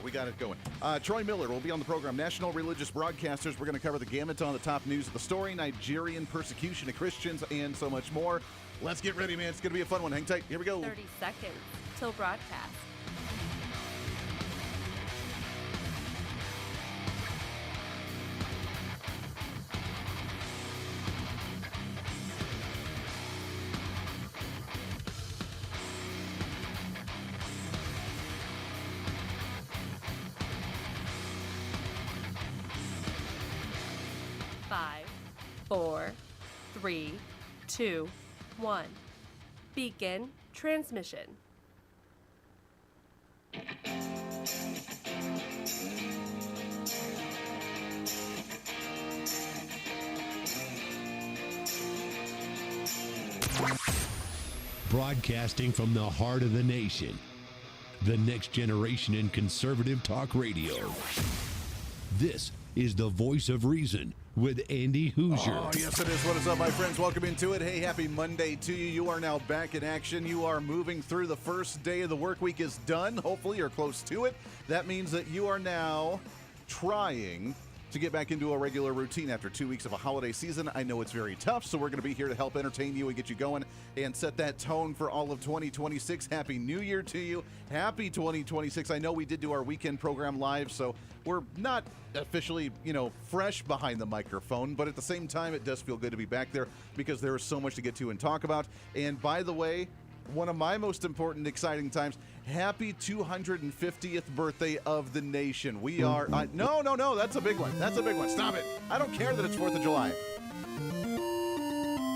We got it going. Troy Miller will be on the program. National Religious Broadcasters. We're going to cover the gamut on the top news of the story, Nigerian persecution of Christians, and so much more. Let's get ready, man. It's going to be a fun one. Hang tight. Here we go. 30 seconds till broadcast. Five, 4, 3, 2, 1. Begin transmission. Broadcasting from the heart of the nation, the next generation in conservative talk radio. This is the Voice of Reason with Andy Hooser. Oh, yes, it is. What is up, my friends? Welcome into it. Hey, happy Monday to you. You are now back in action. You are moving through. The first day of the work week is done. Hopefully, you're close to it. That means that you are now trying to get back into a regular routine after 2 weeks of a holiday season. I know it's very tough, so we're going to be here to help entertain you and get you going and set that tone for all of 2026. Happy New Year to you. Happy 2026. I know we did do our weekend program live, so we're not officially, fresh behind the microphone, but at the same time, it does feel good to be back there because there is so much to get to and talk about. And by the way, one of my most important, exciting times. Happy 250th birthday of the nation. We are... No. That's a big one. That's a big one. Stop it. I don't care that it's 4th of July.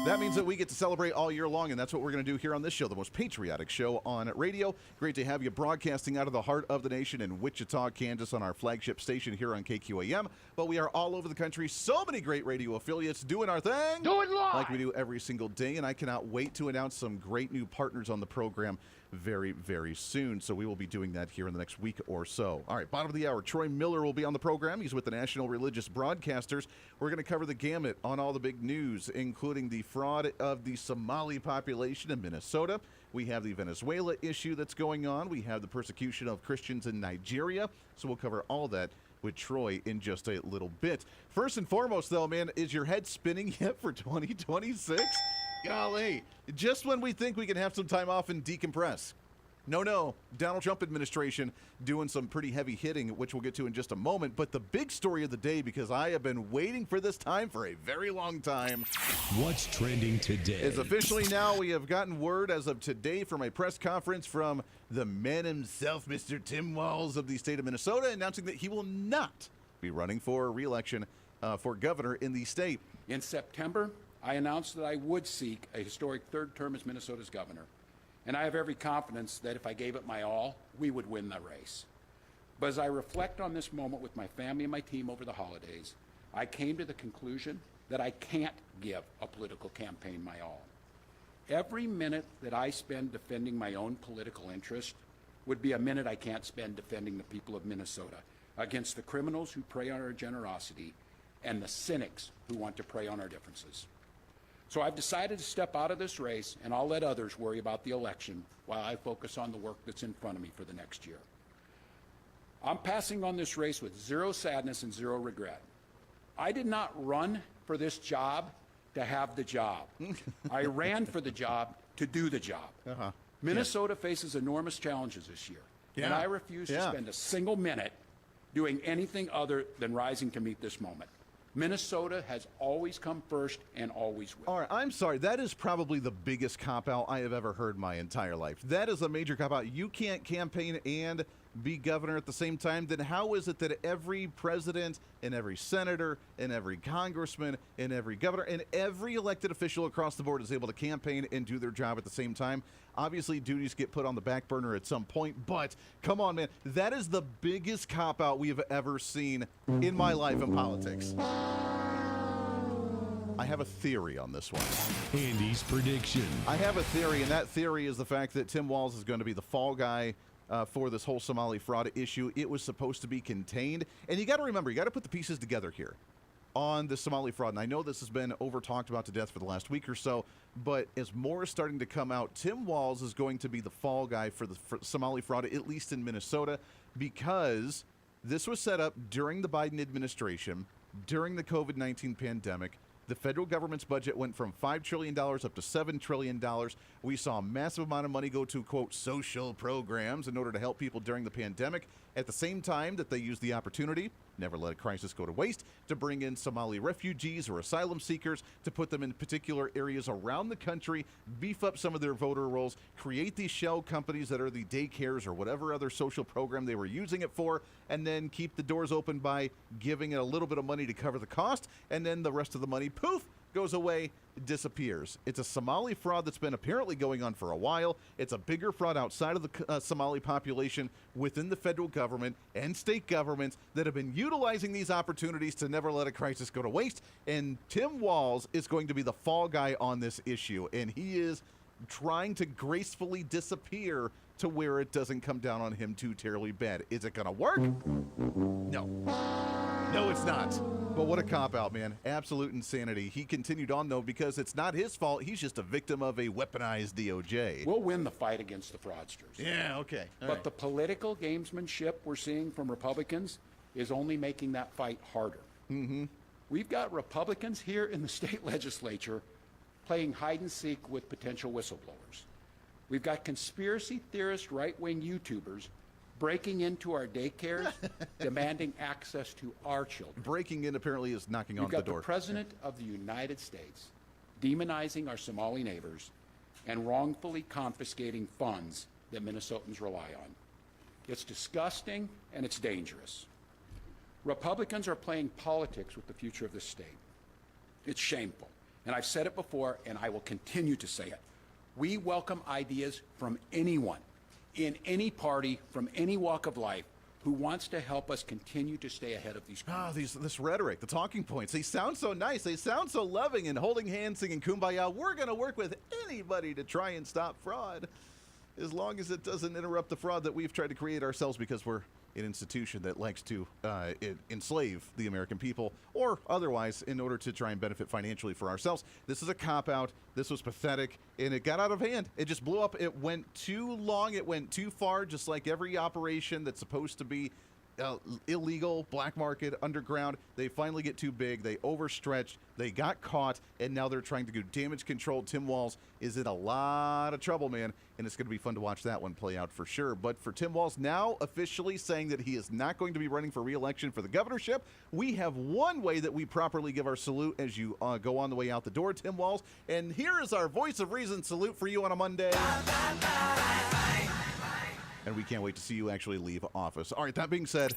That means that we get to celebrate all year long, and that's what we're going to do here on this show, the most patriotic show on radio. Great to have you broadcasting out of the heart of the nation in Wichita, Kansas, on our flagship station here on KQAM. But we are all over the country. So many great radio affiliates doing our thing. Do it live! Like we do every single day, and I cannot wait to announce some great new partners on the program very, very soon. So we will be doing that here in the next week or so. All right, bottom of the hour, Troy Miller will be on the program. He's with the National Religious Broadcasters. We're going to cover the gamut on all the big news, including the fraud of the Somali population in Minnesota. We have the Venezuela issue that's going on. We have the persecution of Christians in Nigeria. So we'll cover all that with Troy in just a little bit. First and foremost, though, man, is your head spinning yet for 2026? Golly, just when we think we can have some time off and decompress. No. Donald Trump administration doing some pretty heavy hitting, which we'll get to in just a moment. But the big story of the day, because I have been waiting for this time for a very long time. What's trending today? Is officially now, we have gotten word as of today from a press conference from the man himself, Mr. Tim Walz of the state of Minnesota, announcing that he will not be running for re-election for governor in the state. In September, I announced that I would seek a historic third term as Minnesota's governor. And I have every confidence that if I gave it my all, we would win the race. But as I reflect on this moment with my family and my team over the holidays, I came to the conclusion that I can't give a political campaign my all. Every minute that I spend defending my own political interest would be a minute I can't spend defending the people of Minnesota against the criminals who prey on our generosity and the cynics who want to prey on our differences. So I've decided to step out of this race, and I'll let others worry about the election while I focus on the work that's in front of me for the next year. I'm passing on this race with zero sadness and zero regret. I did not run for this job to have the job. I ran for the job to do the job. Minnesota faces enormous challenges this year, and I refuse to spend a single minute doing anything other than rising to meet this moment. Minnesota has always come first and always will. All right, I'm sorry. That is probably the biggest cop-out I have ever heard my entire life. That is a major cop-out. You can't campaign and be governor at the same time. Then how is it that every president and every senator and every congressman and every governor and every elected official across the board is able to campaign and do their job at the same time? Obviously, duties get put on the back burner at some point, but come on, man. That is the biggest cop-out we have ever seen in my life in politics. I have a theory on this one. Andy's prediction. I have a theory, and that theory is the fact that Tim Walz is going to be the fall guy for this whole Somali fraud issue. It was supposed to be contained. And you got to remember, you got to put the pieces together here. on the Somali fraud. And I know this has been over-talked about to death for the last week or so, but as more is starting to come out, Tim Walz is going to be the fall guy for the Somali fraud, at least in Minnesota, because this was set up during the Biden administration, during the COVID-19 pandemic. The federal government's budget went from $5 trillion up to $7 trillion. We saw a massive amount of money go to, quote, social programs in order to help people during the pandemic. At the same time that they used the opportunity, never let a crisis go to waste, to bring in Somali refugees or asylum seekers, to put them in particular areas around the country, beef up some of their voter rolls, create these shell companies that are the daycares or whatever other social program they were using it for, and then keep the doors open by giving it a little bit of money to cover the cost, and then the rest of the money, poof, goes away, disappears. It's a Somali fraud that's been apparently going on for a while. It's a bigger fraud outside of the Somali population within the federal government and state governments that have been utilizing these opportunities to never let a crisis go to waste. And Tim Walz is going to be the fall guy on this issue, and he is trying to gracefully disappear to where it doesn't come down on him too terribly bad. Is it going to work? No. No, it's not. But what a cop-out, man. Absolute insanity. He continued on, though, because it's not his fault. He's just a victim of a weaponized DOJ. We'll win the fight against the fraudsters. Yeah, okay. But the political gamesmanship we're seeing from Republicans is only making that fight harder. Mm-hmm. We've got Republicans here in the state legislature playing hide-and-seek with potential whistleblowers. We've got conspiracy theorist right-wing YouTubers breaking into our daycares, demanding access to our children. Breaking in apparently is knocking on the door. You've got the President of the United States demonizing our Somali neighbors and wrongfully confiscating funds that Minnesotans rely on. It's disgusting and it's dangerous. Republicans are playing politics with the future of this state. It's shameful. And I've said it before, and I will continue to say it. We welcome ideas from anyone, in any party, from any walk of life, who wants to help us continue to stay ahead of these crimes. This rhetoric, the talking points, they sound so nice. They sound so loving and holding hands, singing Kumbaya. We're going to work with anybody to try and stop fraud, as long as it doesn't interrupt the fraud that we've tried to create ourselves because we're an institution that likes to enslave the American people or otherwise in order to try and benefit financially for ourselves. This is a cop-out. This was pathetic, and it got out of hand. It just blew up. It went too long. It went too far, just like every operation that's supposed to be illegal, black market, underground. They finally get too big. They overstretched. They got caught, and now they're trying to do damage control. Tim Walz is in a lot of trouble, man, and it's going to be fun to watch that one play out for sure. But for Tim Walz now officially saying that he is not going to be running for re-election for the governorship, we have one way that we properly give our salute as you go on the way out the door, Tim Walz. And here is our voice of reason salute for you on a Monday. And we can't wait to see you actually leave office. All right, that being said,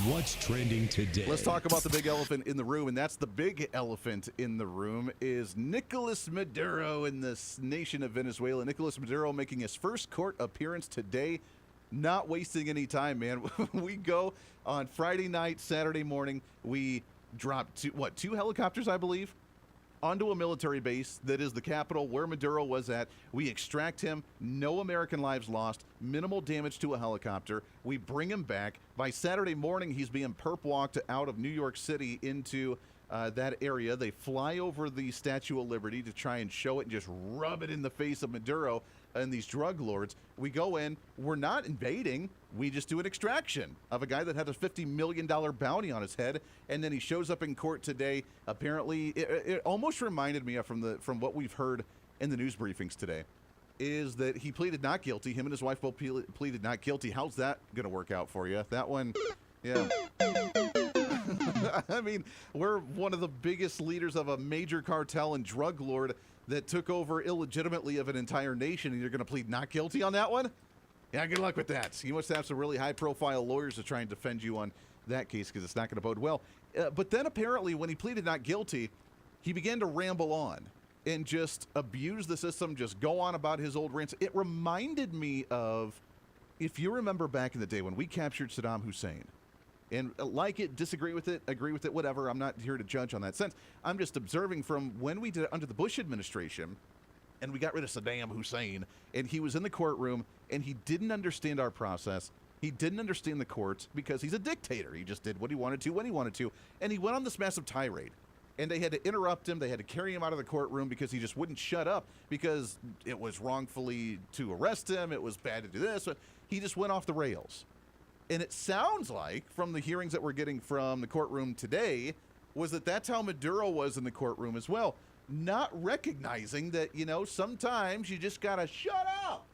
what's trending today? Let's talk about the big elephant in the room, and that's the big elephant in the room is Nicolas Maduro in this nation of Venezuela. Nicolas Maduro making his first court appearance today, not wasting any time, man. We go on Friday night, Saturday morning, we drop two helicopters, I believe, onto a military base that is the capital where Maduro was at. We extract him, no American lives lost, minimal damage to a helicopter. We bring him back. By Saturday morning, he's being perp walked out of New York City into that area. They fly over the Statue of Liberty to try and show it and just rub it in the face of Maduro and these drug lords. We go in, we're not invading, we just do an extraction of a guy that had a $50 million bounty on his head, and then he shows up in court today. Apparently, it almost reminded me from what we've heard in the news briefings today, is that he pleaded not guilty. Him and his wife both pleaded not guilty. How's that going to work out for you? That one, yeah. I mean, we're one of the biggest leaders of a major cartel and drug lord that took over illegitimately of an entire nation, and you're going to plead not guilty on that one? Yeah, good luck with that. You must have some really high-profile lawyers to try and defend you on that case because it's not going to bode well. But then apparently when he pleaded not guilty, he began to ramble on and just abuse the system, just go on about his old rants. It reminded me of, if you remember back in the day when we captured Saddam Hussein, and like it, disagree with it, agree with it, whatever. I'm not here to judge on that sense. I'm just observing from when we did it under the Bush administration, and we got rid of Saddam Hussein, and he was in the courtroom, and he didn't understand our process. He didn't understand the courts because he's a dictator. He just did what he wanted to when he wanted to. And he went on this massive tirade. And they had to interrupt him. They had to carry him out of the courtroom because he just wouldn't shut up because it was wrongfully to arrest him. It was bad to do this. He just went off the rails. And it sounds like, from the hearings that we're getting from the courtroom today, was that that's how Maduro was in the courtroom as well. Not recognizing that, sometimes you just got to shut up.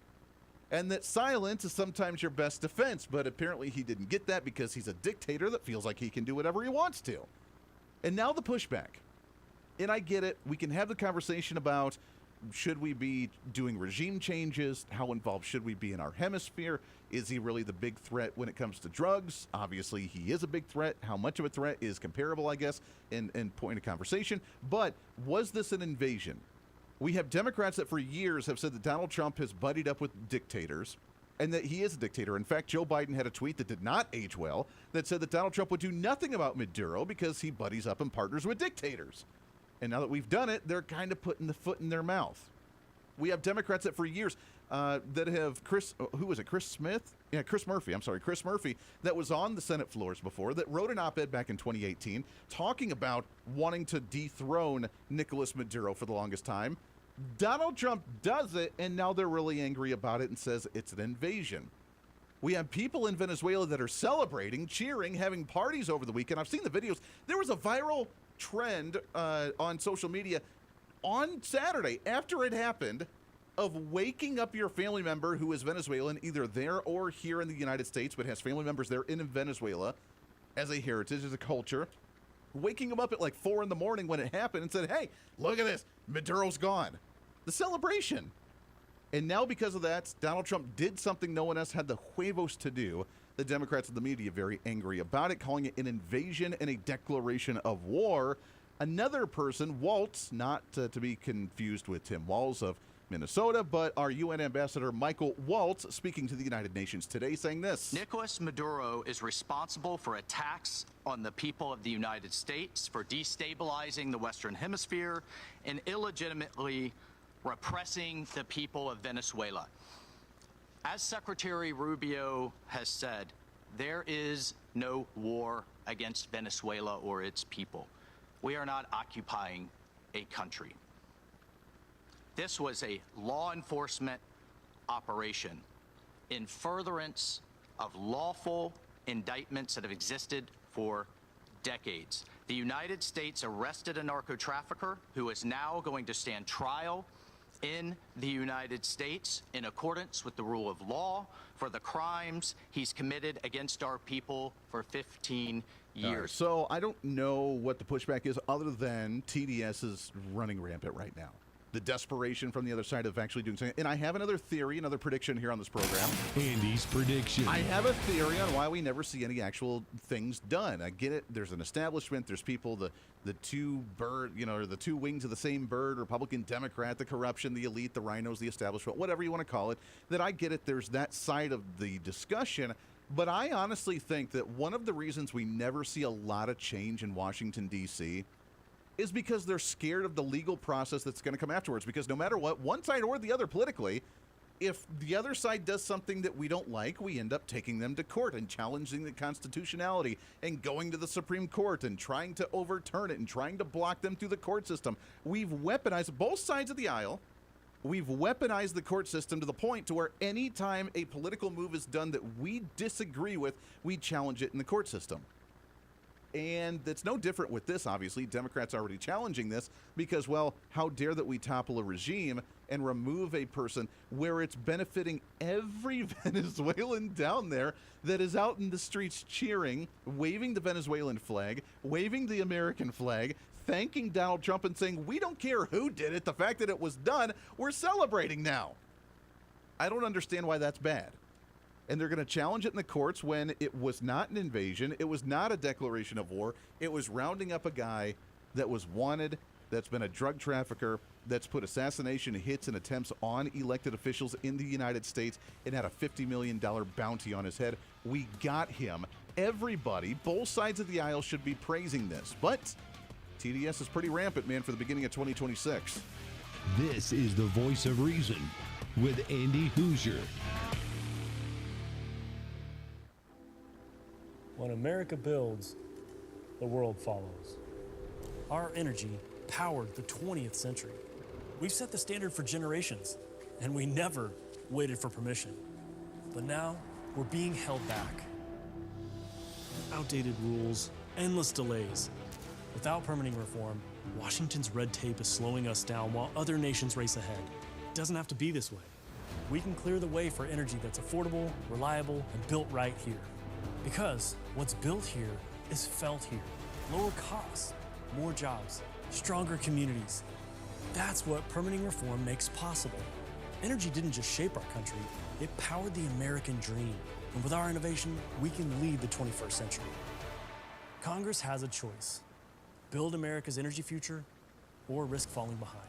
And that silence is sometimes your best defense. But apparently he didn't get that because he's a dictator that feels like he can do whatever he wants to. And now the pushback. And I get it. We can have the conversation about, should we be doing regime changes? How involved should we be in our hemisphere? Is he really the big threat when it comes to drugs? Obviously, he is a big threat. How much of a threat is comparable, I guess, in point of conversation. But was this an invasion? We have Democrats that for years have said that Donald Trump has buddied up with dictators and that he is a dictator. In fact, Joe Biden had a tweet that did not age well that said that Donald Trump would do nothing about Maduro because he buddies up and partners with dictators. And now that we've done it, they're kind of putting the foot in their mouth. We have Democrats that for years that have Chris Murphy, that was on the Senate floors before, that wrote an op-ed back in 2018 talking about wanting to dethrone Nicolas Maduro for the longest time. Donald Trump does it, and now they're really angry about it and says it's an invasion. We have people in Venezuela that are celebrating, cheering, having parties over the weekend. I've seen the videos. There was a viral trend on social media on Saturday after it happened of waking up your family member who is Venezuelan, either there or here in the United States, but has family members there in Venezuela as a heritage, as a culture, waking them up at like 4 in the morning when it happened and said, hey, look at this, Maduro's gone. The celebration. And now because of that, Donald Trump did something no one else had the huevos to do. The Democrats and the media very angry about it, calling it an invasion and a declaration of war. Another person, Waltz, not to be confused with Tim Walz of Minnesota, but our UN ambassador Michael Waltz, speaking to the United Nations today, saying this. Nicolas Maduro is responsible for attacks on the people of the United States, for destabilizing the Western Hemisphere, and illegitimately repressing the people of Venezuela. As Secretary Rubio has said, there is no war against Venezuela or its people. We are not occupying a country. This was a law enforcement operation in furtherance of lawful indictments that have existed for decades. The United States arrested a narco-trafficker who is now going to stand trial in the United States in accordance with the rule of law for the crimes he's committed against our people for 15 years. Right, so I don't know what the pushback is other than TDS is running rampant right now. The desperation from the other side of actually doing something. And I have another theory, another prediction here on this program. Andy's prediction. I have a theory on why we never see any actual things done. I get it. There's an establishment. There's people, the two or the two wings of the same bird, Republican, Democrat, the corruption, the elite, the rhinos, the establishment, whatever you want to call it, that I get it. There's that side of the discussion. But I honestly think that one of the reasons we never see a lot of change in Washington, D.C., is because they're scared of the legal process that's going to come afterwards. Because no matter what, one side or the other politically, if the other side does something that we don't like, we end up taking them to court and challenging the constitutionality and going to the Supreme Court and trying to overturn it and trying to block them through the court system. We've weaponized both sides of the aisle. We've weaponized the court system to the point to where any time a political move is done that we disagree with, we challenge it in the court system. And it's no different with this, obviously. Democrats are already challenging this because, well, how dare that we topple a regime and remove a person where it's benefiting every Venezuelan down there that is out in the streets cheering, waving the Venezuelan flag, waving the American flag, thanking Donald Trump and saying, we don't care who did it. The fact that it was done, we're celebrating now. I don't understand why that's bad. And they're going to challenge it in the courts when it was not an invasion. It was not a declaration of war. It was rounding up a guy that was wanted, that's been a drug trafficker, that's put assassination hits and attempts on elected officials in the United States and had a $50 million bounty on his head. We got him. Everybody, both sides of the aisle, should be praising this. But TDS is pretty rampant, man, for the beginning of 2026. This is the Voice of Reason with Andy Hooser. When America builds, the world follows. Our energy powered the 20th century. We've set the standard for generations, and we never waited for permission. But now, we're being held back. Outdated rules, endless delays. Without permitting reform, Washington's red tape is slowing us down while other nations race ahead. It doesn't have to be this way. We can clear the way for energy that's affordable, reliable, and built right here. Because what's built here is felt here. Lower costs, more jobs, stronger communities. That's what permitting reform makes possible. Energy didn't just shape our country, it powered the American dream. And with our innovation, we can lead the 21st century. Congress has a choice. Build America's energy future or risk falling behind.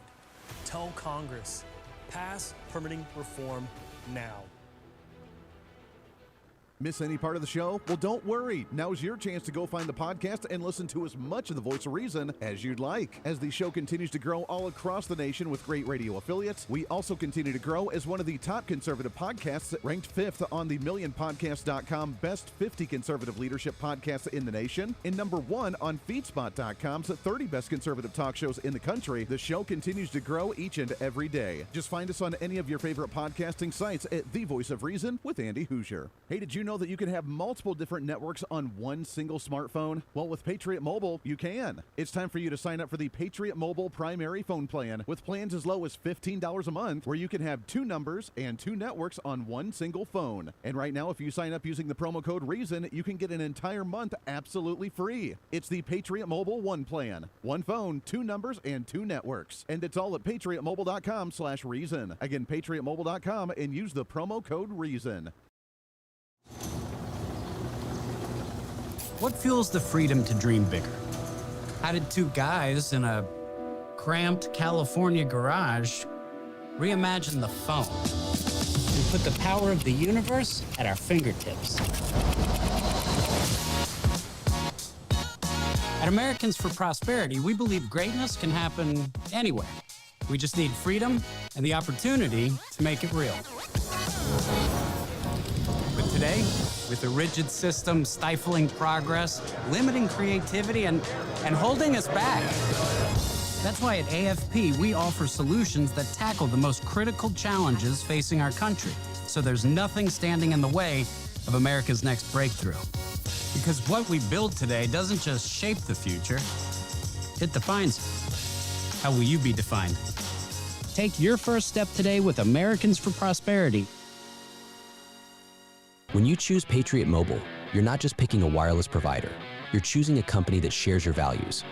Tell Congress, pass permitting reform now. Miss any part of the show? Well, don't worry. Now's your chance to go find the podcast and listen to as much of the Voice of Reason as you'd like. As the show continues to grow all across the nation with great radio affiliates, we also continue to grow as one of the top conservative podcasts, ranked 5th on the MillionPodcast.com Best 50 Conservative Leadership Podcasts in the nation, and number 1 on FeedSpot.com's 30 Best Conservative Talk Shows in the country. The show continues to grow each and every day. Just find us on any of your favorite podcasting sites at The Voice of Reason with Andy Hooser. Hey, did you know that you can have multiple different networks on one single smartphone? Well, with Patriot Mobile, you can. It's time for you to sign up for the Patriot Mobile primary phone plan with plans as low as $15 a month, where you can have 2 numbers and 2 networks on one single phone. And right now, if you sign up using the promo code REASON, you can get an entire month absolutely free. It's the Patriot Mobile One plan. 1 phone, 2 numbers, and 2 networks. And it's all at patriotmobile.com/reason. Again, patriotmobile.com, and use the promo code REASON. What fuels the freedom to dream bigger? How did 2 guys in a cramped California garage reimagine the phone and put the power of the universe at our fingertips? At Americans for Prosperity, we believe greatness can happen anywhere. We just need freedom and the opportunity to make it real. But today, with a rigid system stifling progress, limiting creativity, and holding us back. That's why at AFP, we offer solutions that tackle the most critical challenges facing our country, so there's nothing standing in the way of America's next breakthrough. Because what we build today doesn't just shape the future, it defines it. How will you be defined? Take your first step today with Americans for Prosperity. When you choose Patriot Mobile, you're not just picking a wireless provider. You're choosing a company that shares your values.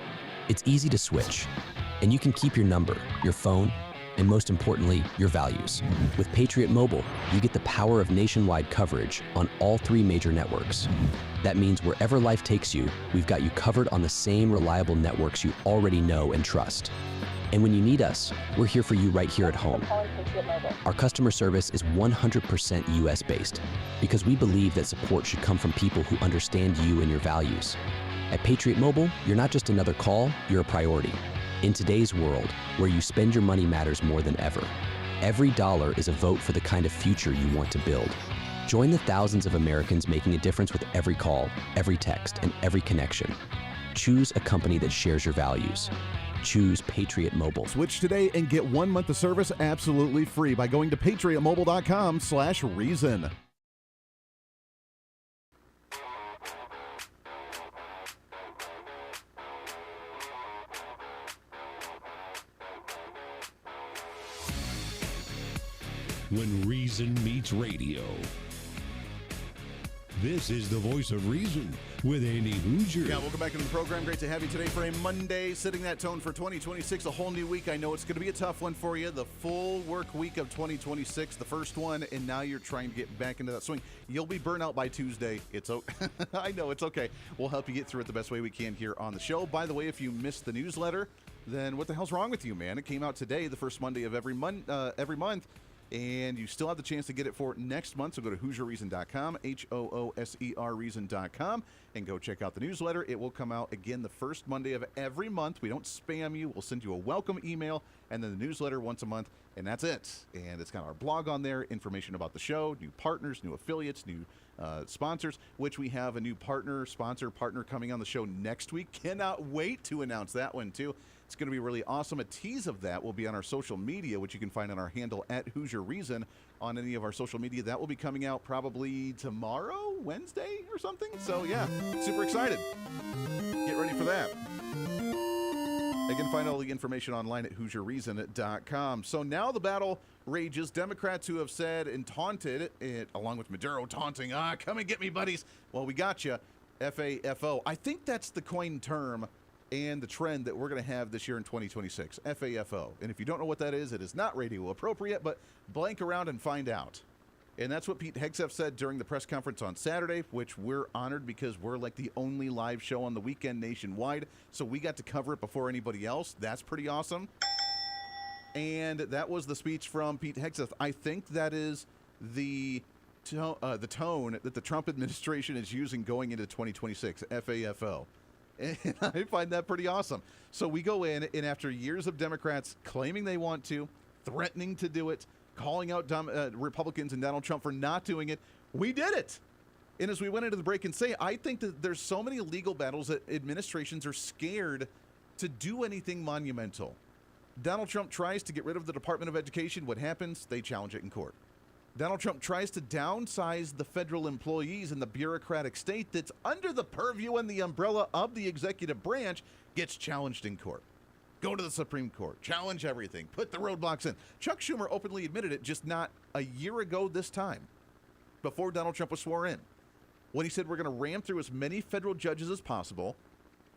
It's easy to switch, and you can keep your number, your phone, and most importantly, your values. With Patriot Mobile, you get the power of nationwide coverage on all 3 major networks. That means wherever life takes you, we've got you covered on the same reliable networks you already know and trust. And when you need us, we're here for you right here at home. Our customer service is 100% US-based because we believe that support should come from people who understand you and your values. At Patriot Mobile, you're not just another call, you're a priority. In today's world, where you spend your money matters more than ever, every dollar is a vote for the kind of future you want to build. Join the thousands of Americans making a difference with every call, every text, and every connection. Choose a company that shares your values. Choose Patriot Mobile. Switch today and get 1 month of service absolutely free by going to patriotmobile.com/reason. When reason meets radio. This is the Voice of Reason with Andy Hooser. Yeah, welcome back into the program. Great to have you today for a Monday, setting that tone for 2026, a whole new week. I know it's going to be a tough one for you. The full work week of 2026, the first one, and now you're trying to get back into that swing. You'll be burnt out by Tuesday. It's okay. I know, it's okay. We'll help you get through it the best way we can here on the show. By the way, if you missed the newsletter, then what the hell's wrong with you, man? It came out today, the first Monday of every month. And you still have the chance to get it for next month. So go to HooserReason.com, HOOSER Reason.com, and go check out the newsletter. It will come out again the first Monday of every month. We don't spam you. We'll send you a welcome email and then the newsletter once a month, and that's it. And it's got our blog on there, information about the show, new partners, new affiliates, new sponsors, which we have a new partner coming on the show next week. Cannot wait to announce that one, too. It's going to be really awesome. A tease of that will be on our social media, which you can find on our handle at Hoosier Reason on any of our social media. That will be coming out probably tomorrow, Wednesday or something. So, yeah, super excited. Get ready for that. You can find all the information online at HoosierReason.com. So now the battle rages. Democrats who have said and taunted it, along with Maduro taunting, come and get me, buddies. Well, we got you. FAFO. I think that's the coined term and the trend that we're going to have this year in 2026. FAFO. And if you don't know what that is, it is not radio appropriate, but blank around and find out. And that's what Pete Hegseth said during the press conference on Saturday, which we're honored because we're like the only live show on the weekend nationwide. So we got to cover it before anybody else. That's pretty awesome. And that was the speech from Pete Hegseth. I think that is the tone that the Trump administration is using going into 2026, FAFO. And I find that pretty awesome. So we go in, and after years of Democrats claiming they want to, threatening to do it, calling out Republicans and Donald Trump for not doing it, we did it. And as we went into the break and say, I think that there's so many legal battles that administrations are scared to do anything monumental. Donald Trump tries to get rid of the Department of Education. What happens? They challenge it in court. Donald Trump tries to downsize the federal employees in the bureaucratic state that's under the purview and the umbrella of the executive branch, gets challenged in court. Go to the Supreme Court, challenge everything, put the roadblocks in. Chuck Schumer openly admitted it just not a year ago this time, before Donald Trump was sworn in, when he said we're going to ram through as many federal judges as possible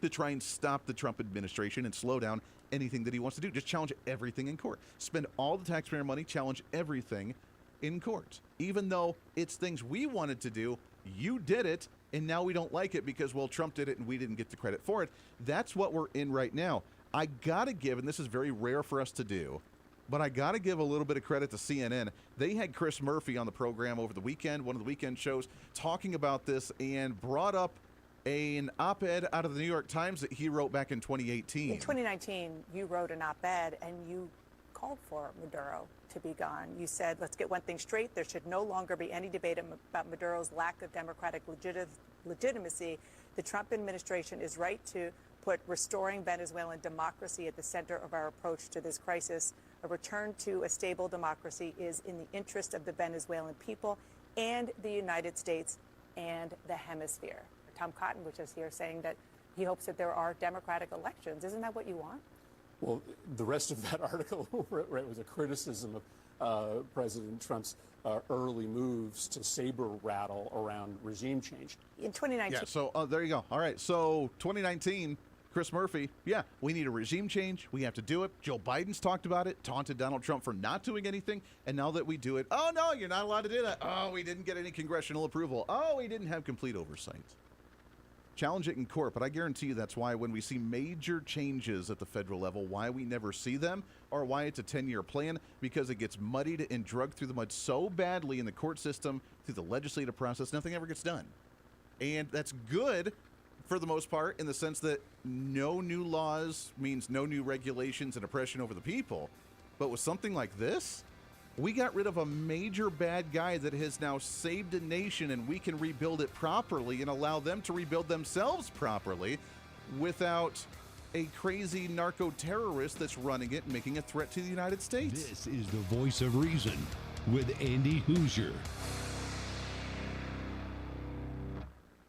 to try and stop the Trump administration and slow down anything that he wants to do. Just challenge everything in court. Spend all the taxpayer money, challenge everything in court. Even though it's things we wanted to do, you did it, and now we don't like it because, well, Trump did it and we didn't get the credit for it. That's what we're in right now. I got to give, and this is very rare for us to do, but I got to give a little bit of credit to CNN. They had Chris Murphy on the program over the weekend, one of the weekend shows, talking about this and brought up an op-ed out of the New York Times that he wrote back in 2018. In 2019, you wrote an op-ed and you called for Maduro to be gone. You said, let's get one thing straight. There should no longer be any debate about Maduro's lack of democratic legitimacy. The Trump administration is right to put restoring Venezuelan democracy at the center of our approach to this crisis. A return to a stable democracy is in the interest of the Venezuelan people and the United States and the hemisphere. Tom Cotton was just here saying that he hopes that there are democratic elections. Isn't that what you want? Well, the rest of that article was a criticism of President Trump's early moves to saber rattle around regime change. In 2019. Yeah, so there you go. All right, so 2019, Chris Murphy, we need a regime change. We have to do it. Joe Biden's talked about it, taunted Donald Trump for not doing anything. And now that we do it, oh, no, you're not allowed to do that. Oh, we didn't get any congressional approval. Oh, we didn't have complete oversight. Challenge it in court, but I guarantee you that's why when we see major changes at the federal level, why we never see them or why it's a 10-year plan, because it gets muddied and drugged through the mud so badly in the court system, through the legislative process, nothing ever gets done. And that's good for the most part in the sense that no new laws means no new regulations and oppression over the people. But with something like this, we got rid of a major bad guy that has now saved a nation, and we can rebuild it properly and allow them to rebuild themselves properly without a crazy narco-terrorist that's running it and making a threat to the United States. This is the Voice of Reason with Andy Hooser.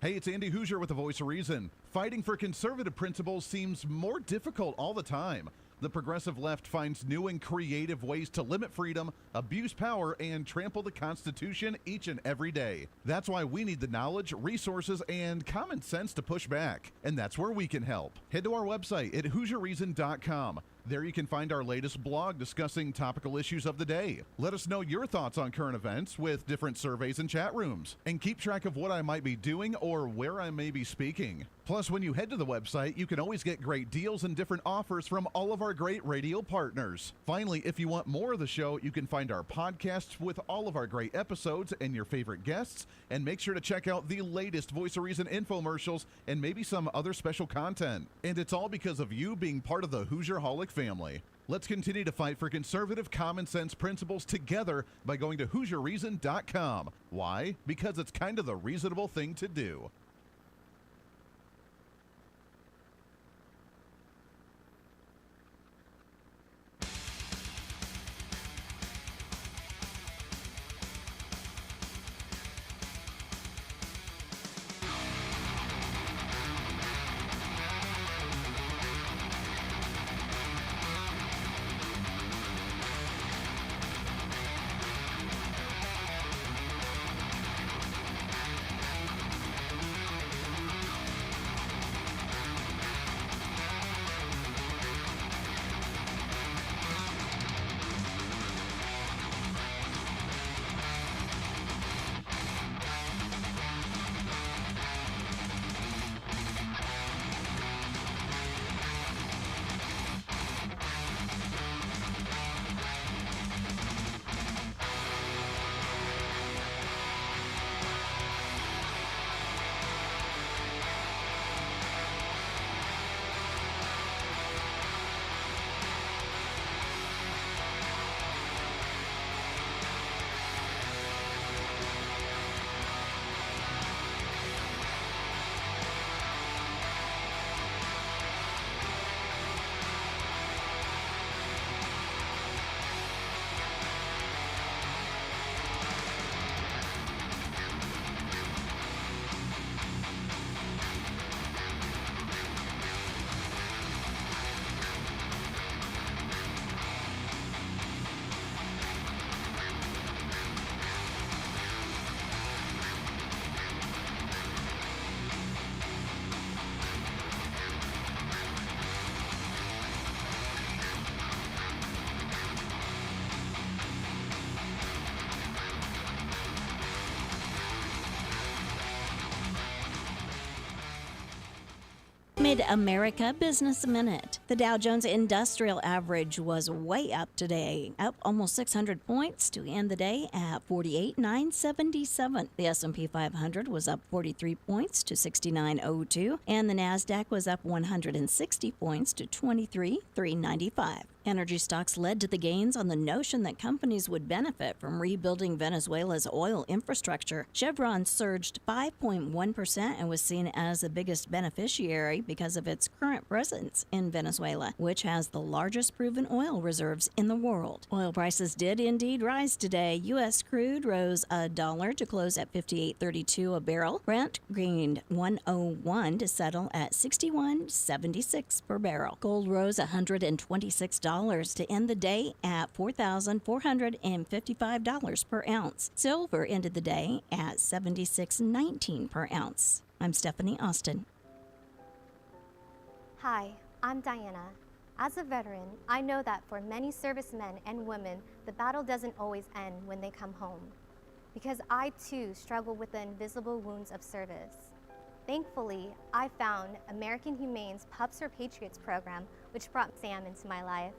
Hey, it's Andy Hooser with the Voice of Reason. Fighting for conservative principles seems more difficult all the time. The progressive left finds new and creative ways to limit freedom, abuse power, and trample the Constitution each and every day. That's why we need the knowledge, resources, and common sense to push back. And that's where we can help. Head to our website at HooserReason.com. There you can find our latest blog discussing topical issues of the day. Let us know your thoughts on current events with different surveys and chat rooms, and keep track of what I might be doing or where I may be speaking. Plus, when you head to the website, you can always get great deals and different offers from all of our great radio partners. Finally, if you want more of the show, you can find our podcasts with all of our great episodes and your favorite guests, and make sure to check out the latest Voice of Reason infomercials and maybe some other special content. And it's all because of you being part of the Hoosier-holic family. Let's continue to fight for conservative common sense principles together by going to HoosierReason.com. Why? Because it's kind of the reasonable thing to do. Mid-America Business Minute. The Dow Jones Industrial Average was way up today, up almost 600 points to end the day at 48,977. The S&P 500 was up 43 points to 6902, and the Nasdaq was up 160 points to 23,395. Energy stocks led to the gains on the notion that companies would benefit from rebuilding Venezuela's oil infrastructure. Chevron surged 5.1% and was seen as the biggest beneficiary because of its current presence in Venezuela, which has the largest proven oil reserves in the world. Oil prices did indeed rise today. U.S. crude rose $1 to close at $58.32 a barrel. Brent gained $101 to settle at $61.76 per barrel. Gold rose $126 to end the day at $4,455 per ounce. Silver ended the day at $76.19 per ounce. I'm Stephanie Austin. Hi, I'm Diana. As a veteran, I know that for many servicemen and women, the battle doesn't always end when they come home. Because I too struggle with the invisible wounds of service. Thankfully, I found American Humane's Pups for Patriots program, which brought Sam into my life.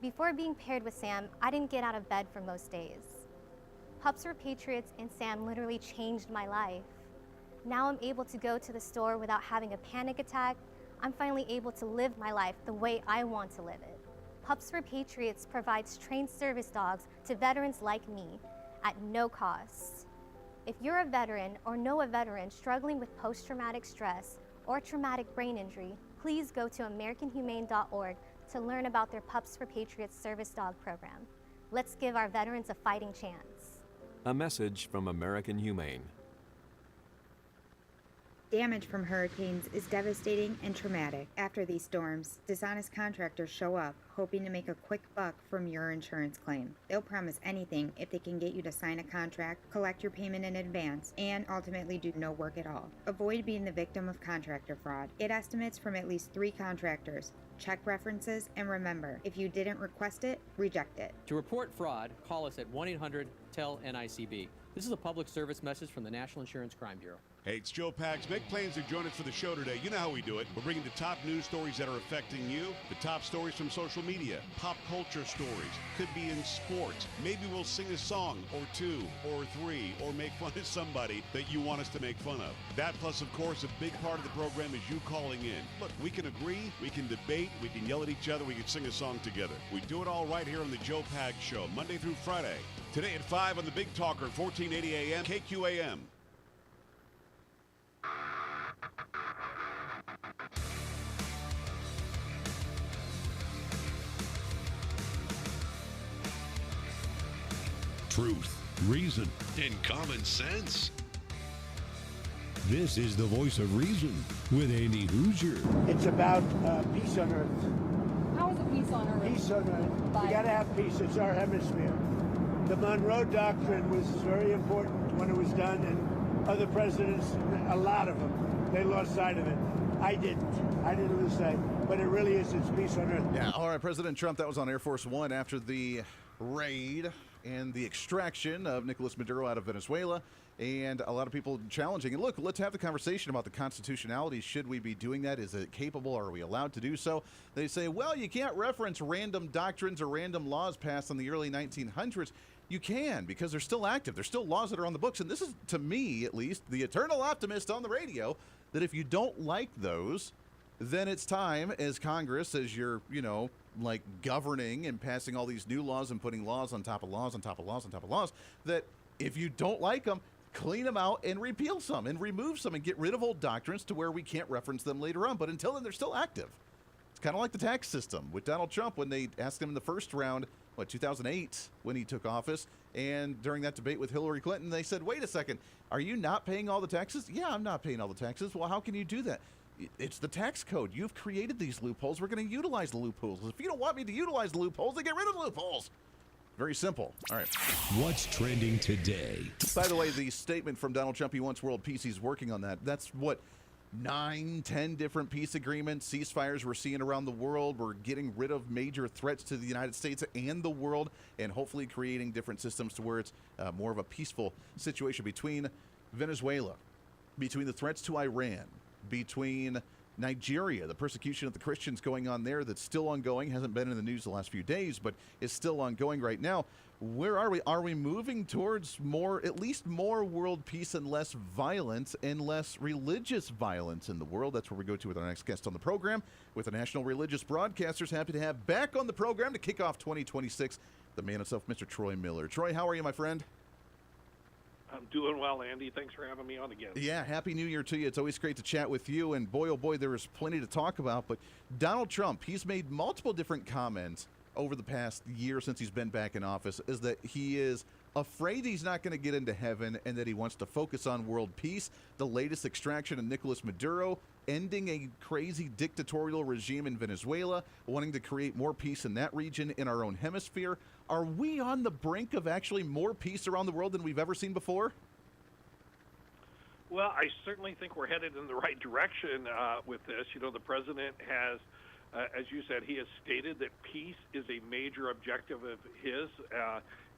Before being paired with Sam, I didn't get out of bed for most days. Pups for Patriots and Sam literally changed my life. Now I'm able to go to the store without having a panic attack. I'm finally able to live my life the way I want to live it. Pups for Patriots provides trained service dogs to veterans like me at no cost. If you're a veteran or know a veteran struggling with post-traumatic stress or traumatic brain injury, please go to AmericanHumane.org to learn about their Pups for Patriots service dog program. Let's give our veterans a fighting chance. A message from American Humane. Damage from hurricanes is devastating and traumatic. After these storms, dishonest contractors show up, hoping to make a quick buck from your insurance claim. They'll promise anything if they can get you to sign a contract, collect your payment in advance, and ultimately do no work at all. Avoid being the victim of contractor fraud. Get estimates from at least 3 contractors. Check references, and remember, if you didn't request it, reject it. To report fraud, call us at 1-800-TEL-NICB. This is a public service message from the National Insurance Crime Bureau. Hey, it's Joe Pax. Make plans to join us for the show today. You know how we do it. We're bringing the top news stories that are affecting you, the top stories from social media, pop culture stories, could be in sports. Maybe we'll sing a song or 2 or 3 or make fun of somebody that you want us to make fun of. That plus, of course, a big part of the program is you calling in. Look, we can agree, we can debate, we can yell at each other, we can sing a song together. We do it all right here on the Joe Pax Show, Monday through Friday. Today at 5 on the Big Talker, 1480 AM, KQAM. Truth, reason, and common sense. This is the Voice of Reason with Andy Hooser. It's about peace on Earth. How is it peace on Earth? Peace on Earth. We got to have peace. It's our hemisphere. The Monroe Doctrine was very important when it was done, and other presidents, a lot of them, they lost sight of it. I didn't lose sight, but it really is. It's peace on Earth. Yeah, all right, President Trump, that was on Air Force One after the raid and the extraction of Nicolas Maduro out of Venezuela. And a lot of people challenging. And look, let's have the conversation about the constitutionality. Should we be doing that? Is it capable? Are we allowed to do so? They say, well, you can't reference random doctrines or random laws passed in the early 1900s. You can, because they're still active. There's still laws that are on the books. And this is, to me at least, the eternal optimist on the radio, that if you don't like those, then it's time as Congress, as you're, like governing and passing all these new laws and putting laws on top of laws on top of laws on top of laws, that if you don't like them, clean them out and repeal some and remove some and get rid of old doctrines to where we can't reference them later on. But until then, they're still active. It's kind of like the tax system with Donald Trump when they asked him in the first round, 2008, when he took office. And during that debate with Hillary Clinton, they said, wait a second, are you not paying all the taxes? Yeah, I'm not paying all the taxes. Well, how can you do that? It's the tax code. You've created these loopholes. We're going to utilize the loopholes. If you don't want me to utilize the loopholes, then get rid of the loopholes. Very simple. All right. What's trending today? By the way, the statement from Donald Trump, he wants world peace. He's working on that. That's what, 9, 10 different peace agreements, ceasefires we're seeing around the world. We're getting rid of major threats to the United States and the world, and hopefully creating different systems to where it's more of a peaceful situation between Venezuela, between the threats to Iran, between Nigeria, the persecution of the Christians going on there that's still ongoing, hasn't been in the news the last few days, but is still ongoing right now. Where are we? Are we moving towards at least more world peace and less violence and less religious violence in the world? That's where we go to with our next guest on the program, with the National Religious Broadcasters. Happy to have back on the program to kick off 2026, the man himself, Mr. Troy Miller. Troy, how are you, my friend? I'm doing well, Andy. Thanks for having me on again. Yeah, Happy New Year to you. It's always great to chat with you. And boy, oh boy, there is plenty to talk about. But Donald Trump, he's made multiple different comments over the past year since he's been back in office, is that he is afraid he's not going to get into heaven and that he wants to focus on world peace. The latest extraction of Nicolas Maduro, ending a crazy dictatorial regime in Venezuela, wanting to create more peace in that region in our own hemisphere. Are we on the brink of actually more peace around the world than we've ever seen before? Well, I certainly think we're headed in the right direction with this. The president has, as you said, he has stated that peace is a major objective of his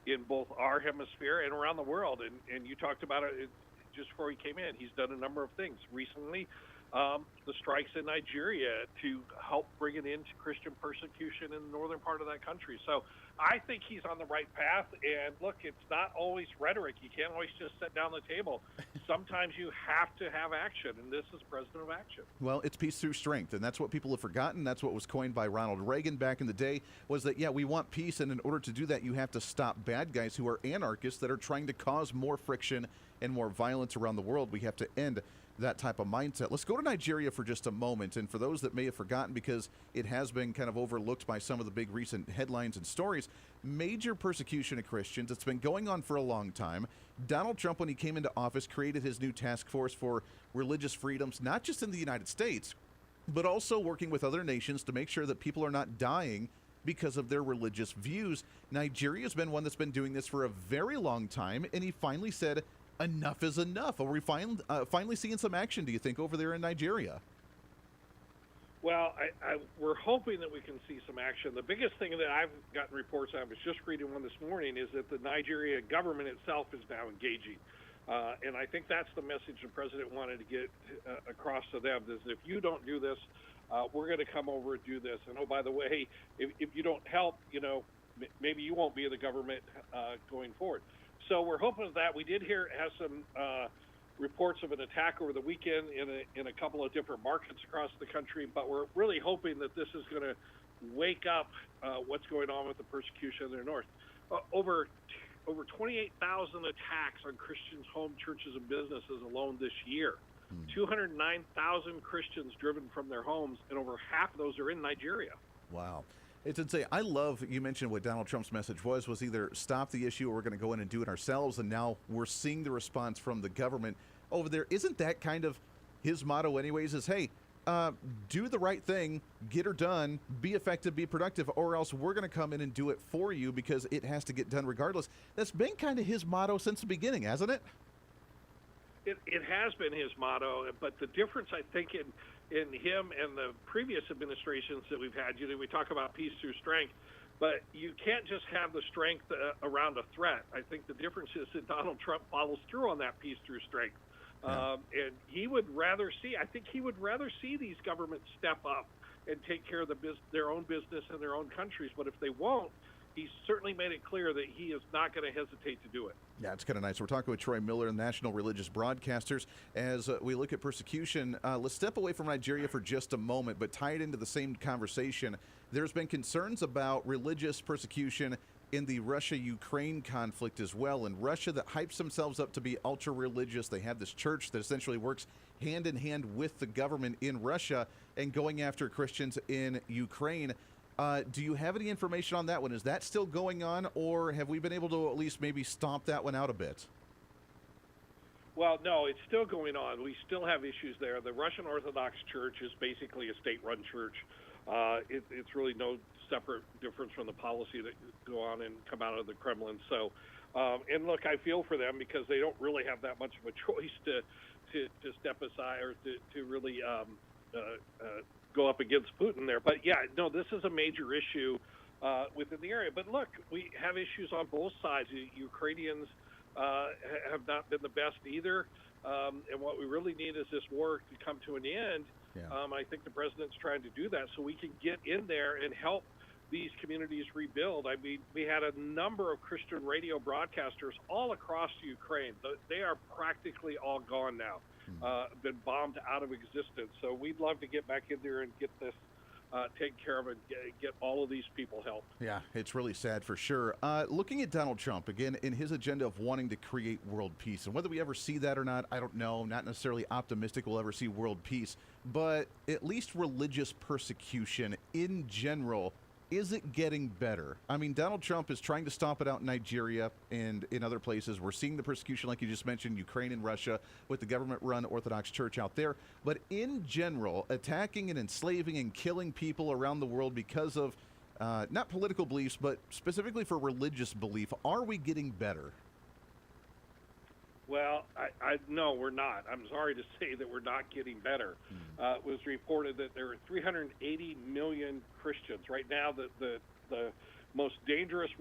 in both our hemisphere and around the world. And you talked about it just before he came in. He's done a number of things recently. The strikes in Nigeria to help bring an end to Christian persecution in the northern part of that country. So I think he's on the right path. And look, it's not always rhetoric. You can't always just sit down the table. Sometimes you have to have action, and this is president of action. Well, it's peace through strength, and that's what people have forgotten. That's what was coined by Ronald Reagan back in the day, was that, yeah, we want peace, and in order to do that, you have to stop bad guys who are anarchists that are trying to cause more friction and more violence around the world. We have to end that type of mindset. Let's go to Nigeria for just a moment. And for those that may have forgotten, because it has been kind of overlooked by some of the big recent headlines and stories, major persecution of Christians. It's been going on for a long time. Donald Trump, when he came into office, created his new task force for religious freedoms, not just in the United States, but also working with other nations to make sure that people are not dying because of their religious views. Nigeria's been one that's been doing this for a very long time, and he finally said, enough is enough. Are we finally seeing some action, do you think, over there in Nigeria? Well, we're hoping that we can see some action. The biggest thing that I've gotten reports on, I was just reading one this morning, is that the Nigeria government itself is now engaging. And I think that's the message the president wanted to get across to them, is if you don't do this, we're going to come over and do this. And, oh, by the way, if you don't help, maybe you won't be in the government going forward. So we're hoping that we did have some reports of an attack over the weekend in a couple of different markets across the country, but we're really hoping that this is going to wake up what's going on with the persecution in the north. Over 28,000 attacks on Christians' home churches and businesses alone this year. 209,000 Christians driven from their homes, and over half of those are in Nigeria. Wow. It's insane. I love, you mentioned what Donald Trump's message was either stop the issue or we're going to go in and do it ourselves, and now we're seeing the response from the government over there. Isn't that kind of his motto anyways, is, hey, do the right thing, get her done, be effective, be productive, or else we're going to come in and do it for you because it has to get done regardless. That's been kind of his motto since the beginning, hasn't it? It has been his motto, but the difference, I think, in him and the previous administrations that we've had, we talk about peace through strength, but you can't just have the strength around a threat. I think the difference is that Donald Trump follows through on that peace through strength. And he would rather see these governments step up and take care of their own business in their own countries. But if they won't, he's certainly made it clear that he is not going to hesitate to do it. Yeah, it's kind of nice. We're talking with Troy Miller, National Religious Broadcasters. As we look at persecution, let's step away from Nigeria for just a moment, but tie it into the same conversation. There's been concerns about religious persecution in the Russia-Ukraine conflict as well. And Russia, that hypes themselves up to be ultra-religious, they have this church that essentially works hand in hand with the government in Russia and going after Christians in Ukraine. Do you have any information on that one? Is that still going on, or have we been able to at least maybe stomp that one out a bit? Well, no, it's still going on. We still have issues there. The Russian Orthodox Church is basically a state-run church. It's really no separate difference from the policy that go on and come out of the Kremlin. So, and look, I feel for them because they don't really have that much of a choice to step aside or to really go up against Putin there. But yeah, no, this is a major issue within the area. But look, we have issues on both sides. The Ukrainians have not been the best either. And what we really need is this war to come to an end. Yeah. I think the president's trying to do that so we can get in there and help these communities rebuild. I mean, we had a number of Christian radio broadcasters all across Ukraine. They are practically all gone now, been bombed out of existence. So we'd love to get back in there and get this taken care of and get all of these people help. Yeah, it's really sad for sure. Looking at Donald Trump, again, in his agenda of wanting to create world peace, and whether we ever see that or not, I don't know. Not necessarily optimistic we'll ever see world peace, but at least religious persecution in general, is it getting better? I mean, Donald Trump is trying to stomp it out in Nigeria and in other places. We're seeing the persecution, like you just mentioned, Ukraine and Russia, with the government-run Orthodox Church out there. But in general, attacking and enslaving and killing people around the world because of not political beliefs, but specifically for religious belief, are we getting better? Well, no, we're not. I'm sorry to say that we're not getting better. It was reported that there are 380 million Christians. Right now, the most dangerous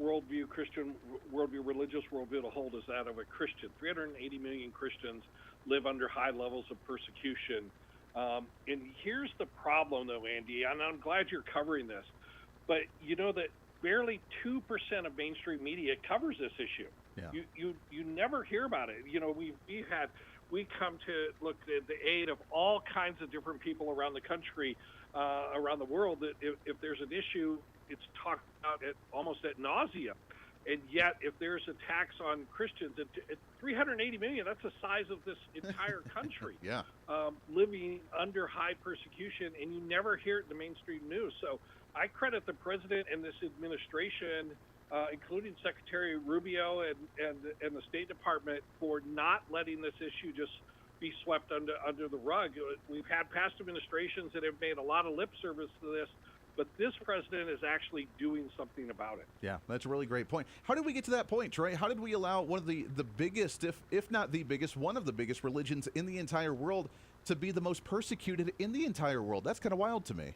Christian religious worldview to hold is that of a Christian. 380 million Christians live under high levels of persecution. And here's the problem, though, Andy, and I'm glad you're covering this. But you know that barely 2% of mainstream media covers this issue. Yeah. You never hear about it. You know, we come to look at the aid of all kinds of different people around the country, around the world. That if there's an issue, it's talked about almost at nauseum. And yet, if there's attacks on Christians, at 380 million, that's the size of this entire country. Yeah. Living under high persecution, and you never hear it in the mainstream news. So I credit the president and this administration including Secretary Rubio and the State Department, for not letting this issue just be swept under the rug. We've had past administrations that have made a lot of lip service to this, but this president is actually doing something about it. Yeah, that's a really great point. How did we get to that point, Troy? How did we allow one of the biggest, if not the biggest, one of the biggest religions in the entire world to be the most persecuted in the entire world? That's kind of wild to me.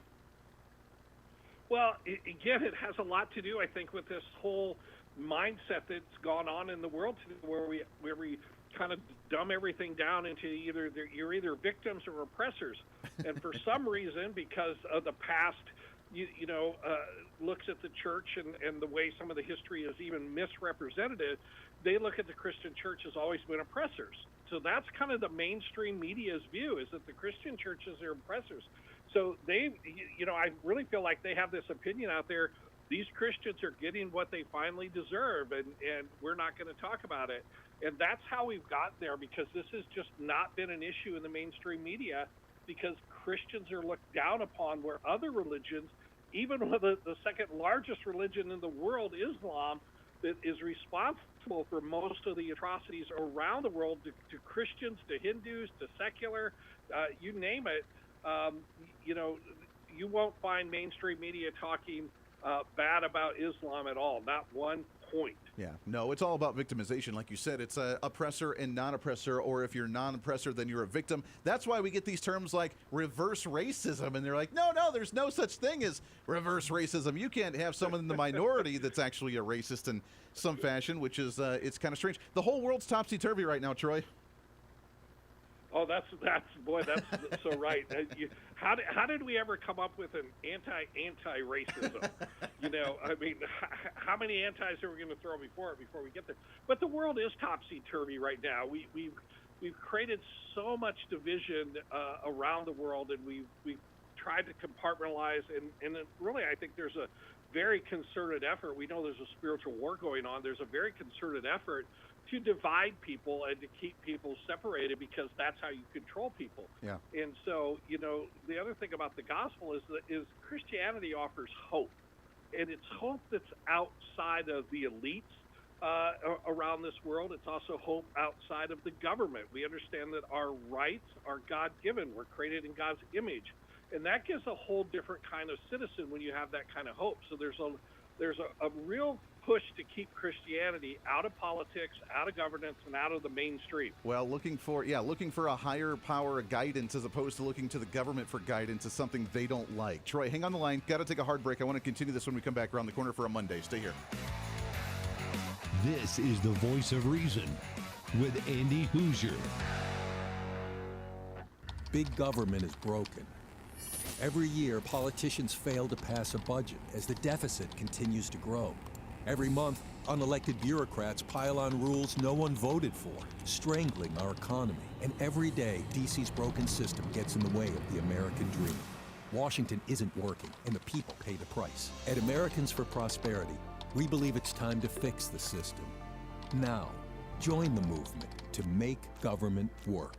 Well, again, it has a lot to do, I think, with this whole mindset that's gone on in the world today, where we kind of dumb everything down into you're either victims or oppressors. And for some reason, because of the past, looks at the church and the way some of the history is even misrepresented, they look at the Christian church as always been oppressors. So that's kind of the mainstream media's view, is that the Christian churches are oppressors. So they, I really feel like they have this opinion out there, these Christians are getting what they finally deserve, and we're not going to talk about it. And that's how we've gotten there, because this has just not been an issue in the mainstream media, because Christians are looked down upon, where other religions, even with the second largest religion in the world, Islam, that is responsible for most of the atrocities around the world, to Christians, to Hindus, to secular, you name it. You won't find mainstream media talking bad about Islam at all, not one point. Yeah, no, it's all about victimization. Like you said, it's oppressor and non-oppressor, or if you're non-oppressor, then you're a victim. That's why we get these terms like reverse racism, and they're like, no, there's no such thing as reverse racism. You can't have someone in the minority that's actually a racist in some fashion, which is, it's kind of strange. The whole world's topsy-turvy right now, Troy. Oh, that's so right. How did we ever come up with an anti-racism? I mean, how many antis are we going to throw before we get there? But the world is topsy-turvy right now. We've created so much division around the world, and we've tried to compartmentalize, and really I think there's a very concerted effort. We know there's a spiritual war going on. There's a very concerted effort to divide people and to keep people separated, because that's how you control people. Yeah. And so, the other thing about the gospel is Christianity offers hope, and it's hope that's outside of the elites around this world. It's also hope outside of the government. We understand that our rights are God-given. We're created in God's image, and that gives a whole different kind of citizen when you have that kind of hope. So there's a real push to keep Christianity out of politics, out of governance, and out of the mainstream. Well, looking for a higher power guidance, as opposed to looking to the government for guidance, is something they don't like. Troy, hang on the line. Got to take a hard break. I want to continue this when we come back around the corner for a Monday. Stay here. This is the Voice of Reason with Andy Hooser. Big government is broken. Every year, politicians fail to pass a budget as the deficit continues to grow. Every month, unelected bureaucrats pile on rules no one voted for, strangling our economy. And every day, DC's broken system gets in the way of the American dream. Washington isn't working, and the people pay the price. At Americans for Prosperity, we believe it's time to fix the system. Now, join the movement to make government work.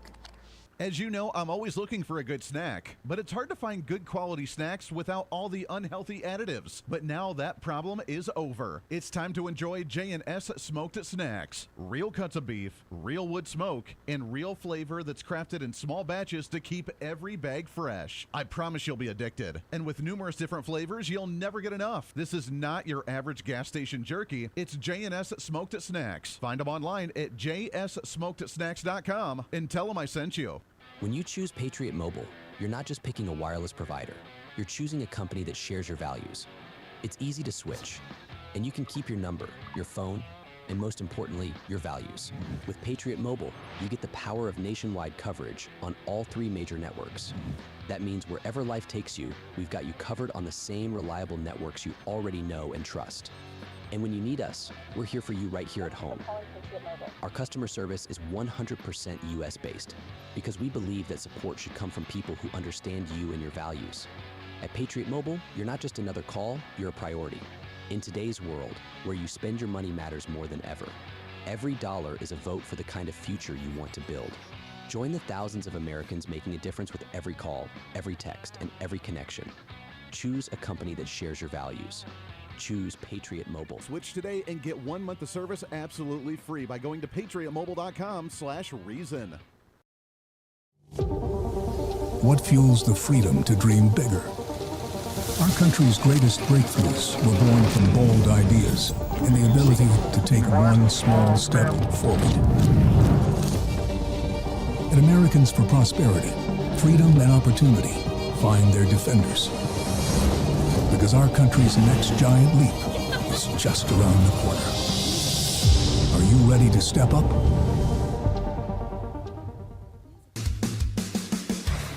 As you know, I'm always looking for a good snack, but it's hard to find good quality snacks without all the unhealthy additives. But now that problem is over. It's time to enjoy J&S Smoked Snacks. Real cuts of beef, real wood smoke, and real flavor that's crafted in small batches to keep every bag fresh. I promise you'll be addicted. And with numerous different flavors, you'll never get enough. This is not your average gas station jerky. It's J&S Smoked Snacks. Find them online at jssmokedsnacks.com and tell them I sent you. When you choose Patriot Mobile, you're not just picking a wireless provider. You're choosing a company that shares your values. It's easy to switch, and you can keep your number, your phone, and most importantly, your values. With Patriot Mobile, you get the power of nationwide coverage on all 3 major networks. That means wherever life takes you, we've got you covered on the same reliable networks you already know and trust. And when you need us, we're here for you right here at home. Our customer service is 100% US-based because we believe that support should come from people who understand you and your values. At Patriot Mobile, you're not just another call, you're a priority. In today's world, where you spend your money matters more than ever, every dollar is a vote for the kind of future you want to build. Join the thousands of Americans making a difference with every call, every text, and every connection. Choose a company that shares your values. choose Patriot Mobile. Switch today and get 1 month of service absolutely free by going to patriotmobile.com/reason. What fuels the freedom to dream bigger? Our country's greatest breakthroughs were born from bold ideas and the ability to take one small step forward. At Americans for Prosperity, freedom and opportunity find their defenders. Because our country's next giant leap is just around the corner. Are you ready to step up?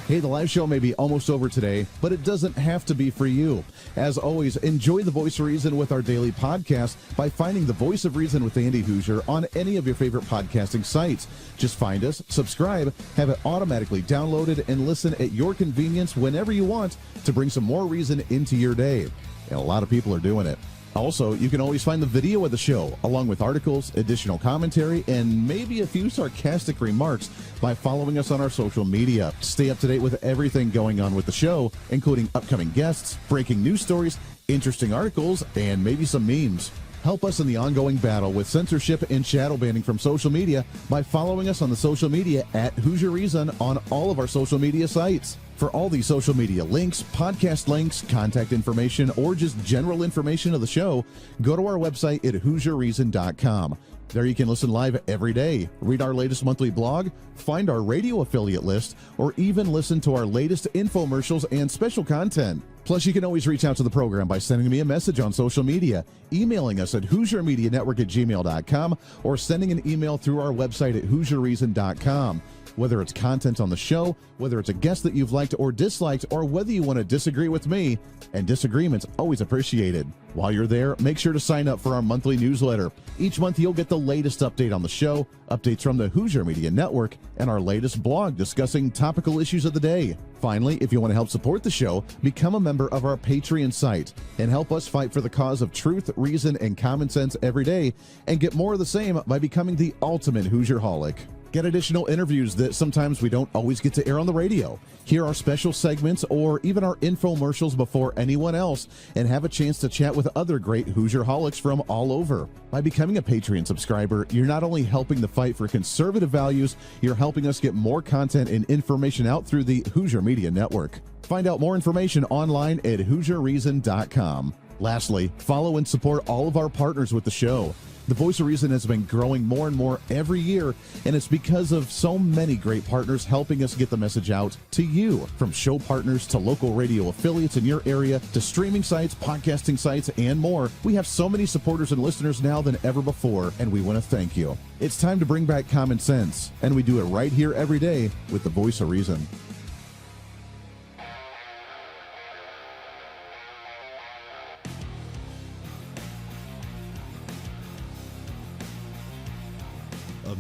Hey, the live show may be almost over today, but it doesn't have to be for you. As always, enjoy the Voice of Reason with our daily podcast by finding the Voice of Reason with Andy Hooser on any of your favorite podcasting sites. Just find us, subscribe, have it automatically downloaded, and listen at your convenience whenever you want to bring some more reason into your day. And a lot of people are doing it. Also, you can always find the video of the show, along with articles, additional commentary, and maybe a few sarcastic remarks by following us on our social media. Stay up to date with everything going on with the show, including upcoming guests, breaking news stories, interesting articles, and maybe some memes. Help us in the ongoing battle with censorship and shadow banning from social media by following us on the social media at Hooser Reason on all of our social media sites. For all these social media links, podcast links, contact information, or just general information of the show, go to our website at HooserReason.com. There you can listen live every day, read our latest monthly blog, find our radio affiliate list, or even listen to our latest infomercials and special content. Plus, you can always reach out to the program by sending me a message on social media, emailing us at HooserMediaNetwork@gmail.com, or sending an email through our website at HooserReason.com. Whether it's content on the show, whether it's a guest that you've liked or disliked, or whether you want to disagree with me, and disagreement's always appreciated. While you're there, make sure to sign up for our monthly newsletter. Each month, you'll get the latest update on the show, updates from the Hooser Media Network, and our latest blog discussing topical issues of the day. Finally, if you want to help support the show, become a member of our Patreon site and help us fight for the cause of truth, reason, and common sense every day, and get more of the same by becoming the ultimate Hoosierholic. Get additional interviews that sometimes we don't always get to air on the radio. Hear our special segments or even our infomercials before anyone else, and have a chance to chat with other great Hoosierholics from all over. By becoming a Patreon subscriber, you're not only helping the fight for conservative values, you're helping us get more content and information out through the Hooser Media Network. Find out more information online at HooserReason.com. Lastly, follow and support all of our partners with the show. The Voice of Reason has been growing more and more every year, and it's because of so many great partners helping us get the message out to you. From show partners to local radio affiliates in your area to streaming sites, podcasting sites, and more, we have so many supporters and listeners now than ever before, and we want to thank you. It's time to bring back common sense, and we do it right here every day with the Voice of Reason.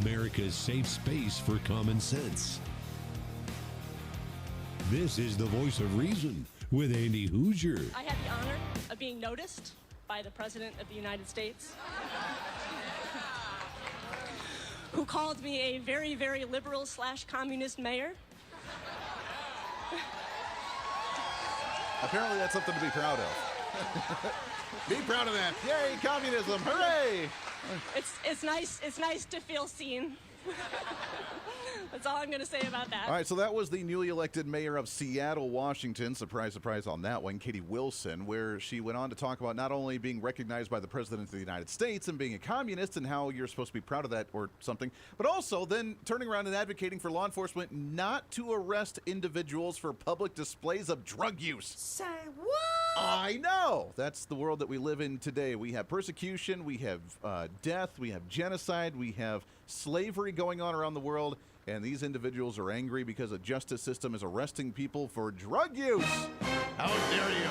America's safe space for common sense. This is the Voice of Reason with Andy Hooser. I had the honor of being noticed by the President of the United States, who called me a very, very liberal/communist mayor. Apparently that's something to be proud of. Be proud of that. Yay, communism. Hooray! It's nice to feel seen. That's all I'm going to say about that. All right, so that was the newly elected mayor of Seattle, Washington. Surprise, surprise on that one, Katie Wilson, where she went on to talk about not only being recognized by the President of the United States and being a communist and how you're supposed to be proud of that or something, but also then turning around and advocating for law enforcement not to arrest individuals for public displays of drug use. Say what? I know. That's the world that we live in today. We have persecution, we have death, we have genocide, we have slavery going on around the world, and these individuals are angry because the justice system is arresting people for drug use. How dare you?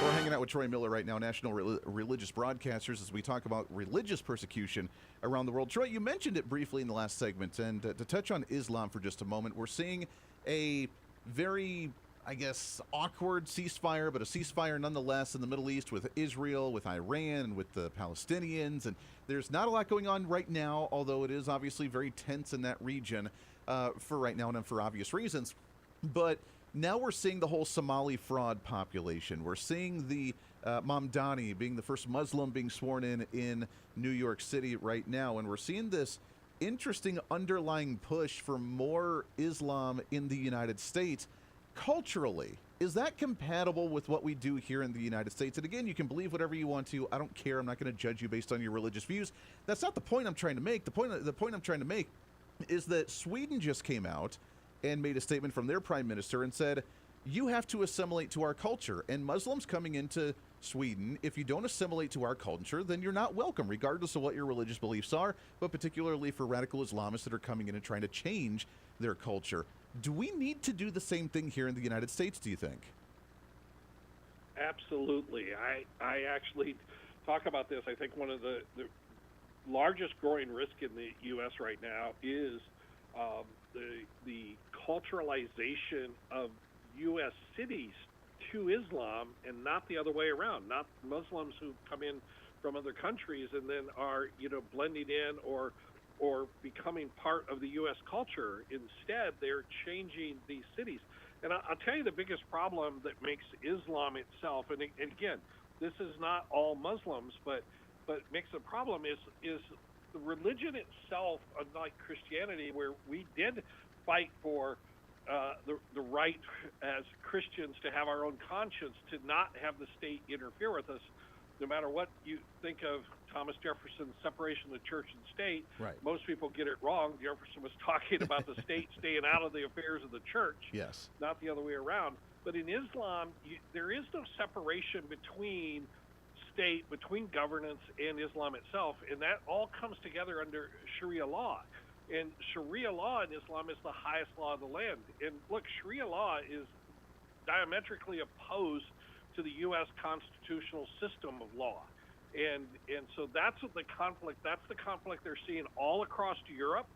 We're hanging out with Troy Miller right now, National Religious Broadcasters, as we talk about religious persecution around the world. Troy, you mentioned it briefly in the last segment, and to touch on Islam for just a moment, we're seeing a very, I guess, awkward ceasefire, but a ceasefire nonetheless in the Middle East with Israel, with Iran, and with the Palestinians. And there's not a lot going on right now, although it is obviously very tense in that region for right now and for obvious reasons. But now we're seeing the whole Somali fraud population. We're seeing the Mamdani being the first Muslim being sworn in New York City right now. And we're seeing this interesting underlying push for more Islam in the United States culturally. Is that compatible with what we do here in the United States? And again, you can believe whatever you want to. I don't care. I'm not going to judge you based on your religious views. That's not the point I'm trying to make. The point I'm trying to make is that Sweden just came out and made a statement from their prime minister and said, you have to assimilate to our culture. And Muslims coming into Sweden, if you don't assimilate to our culture, then you're not welcome, regardless of what your religious beliefs are, but particularly for radical Islamists that are coming in and trying to change their culture. Do we need to do the same thing here in the United States, do you think? Absolutely. I actually talk about this. I think one of the largest growing risk in the U.S. right now is the culturalization of U.S. cities to Islam and not the other way around, not Muslims who come in from other countries and then are, blending in or becoming part of the U.S. culture. Instead, they're changing these cities. And I'll tell you the biggest problem that makes Islam itself, and again, this is not all Muslims, but makes a problem is the religion itself, unlike Christianity, where we did fight for the right as Christians to have our own conscience, to not have the state interfere with us. No matter what you think of Thomas Jefferson's separation of church and state, right. Most people get it wrong. Jefferson was talking about the state staying out of the affairs of the church, yes, not the other way around. But in Islam, there is no separation between state, between governance and Islam itself, and that all comes together under Sharia law. And Sharia law in Islam is the highest law of the land. And look, Sharia law is diametrically opposed to the U.S. constitutional system of law. And so that's what the conflict they're seeing all across Europe,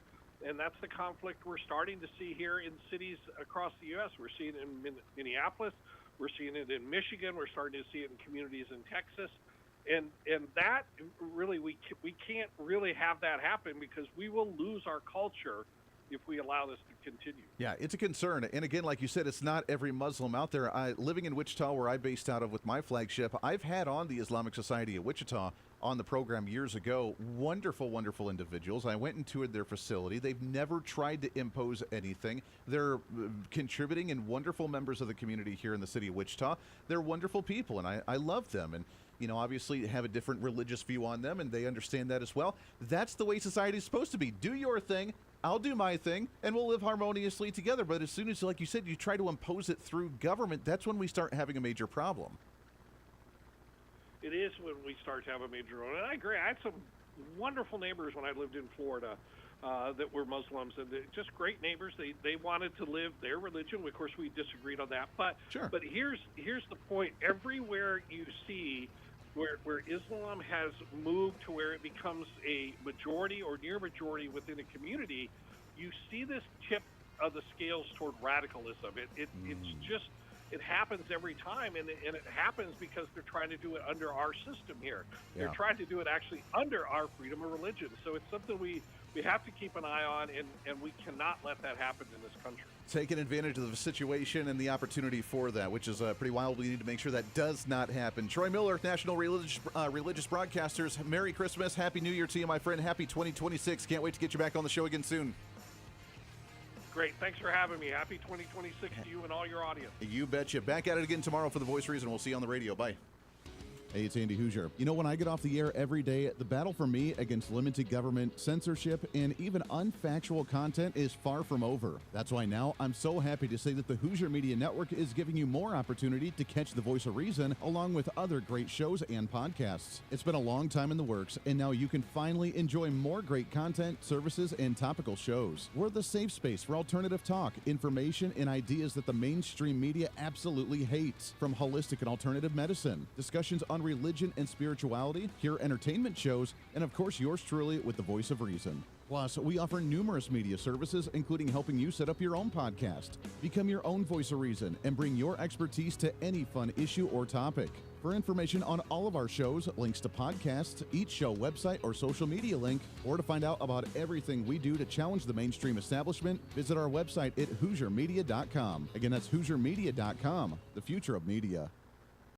and that's the conflict we're starting to see here in cities across the U.S. We're seeing it in Minneapolis, we're seeing it in Michigan, we're starting to see it in communities in Texas. And that really, we can't really have that happen, because we will lose our culture if we allow this to continue. Yeah, it's a concern. And again, like you said, it's not every Muslim out there. Living in Wichita, where I based out of with my flagship, I've had on the Islamic Society of Wichita on the program years ago. Wonderful, wonderful individuals. I went and toured their facility. They've never tried to impose anything. They're contributing and wonderful members of the community here in the city of Wichita. They're wonderful people, and I love them. And obviously have a different religious view on them, and they understand that as well. That's the way society is supposed to be. Do your thing, I'll do my thing, and we'll live harmoniously together. But as soon as, like you said, you try to impose it through government, that's when we start having a major problem. It is when we start to have a major problem. And I agree. I had some wonderful neighbors when I lived in Florida that were Muslims, and just great neighbors. They wanted to live their religion. Of course, we disagreed on that. But sure. But here's the point. Everywhere you see where Islam has moved to where it becomes a majority or near majority within a community, you see this tip of the scales toward radicalism. It happens every time, and it happens because they're trying to do it under our system here. They're trying to do it actually under our freedom of religion. So it's something we have to keep an eye on, and we cannot let that happen in this country. Taking advantage of the situation and the opportunity for that, which is pretty wild. We need to make sure that does not happen. Troy Miller, National Religious Broadcasters, Merry Christmas, Happy New Year to you, my friend. Happy 2026. Can't wait to get you back on the show again soon. Great. Thanks for having me. Happy 2026 to you and all your audience. You betcha. Back at it again tomorrow for The Voice of Reason. We'll see you on the radio. Bye. Hey, it's Andy Hooser. When I get off the air every day, the battle for me against limited government, censorship, and even unfactual content is far from over. That's why now I'm so happy to say that the Hooser Media Network is giving you more opportunity to catch the Voice of Reason along with other great shows and podcasts. It's been a long time in the works, and now you can finally enjoy more great content, services, and topical shows. We're the safe space for alternative talk, information, and ideas that the mainstream media absolutely hates. From holistic and alternative medicine, discussions on religion and spirituality, pure entertainment shows, and of course yours truly with the Voice of Reason. Plus, we offer numerous media services, including helping you set up your own podcast. Become your own Voice of Reason and bring your expertise to any fun issue or topic. For information on all of our shows, links to podcasts, each show website or social media link, or to find out about everything we do to challenge the mainstream establishment, visit our website at HooserMedia.com. Again, that's HooserMedia.com, the future of media.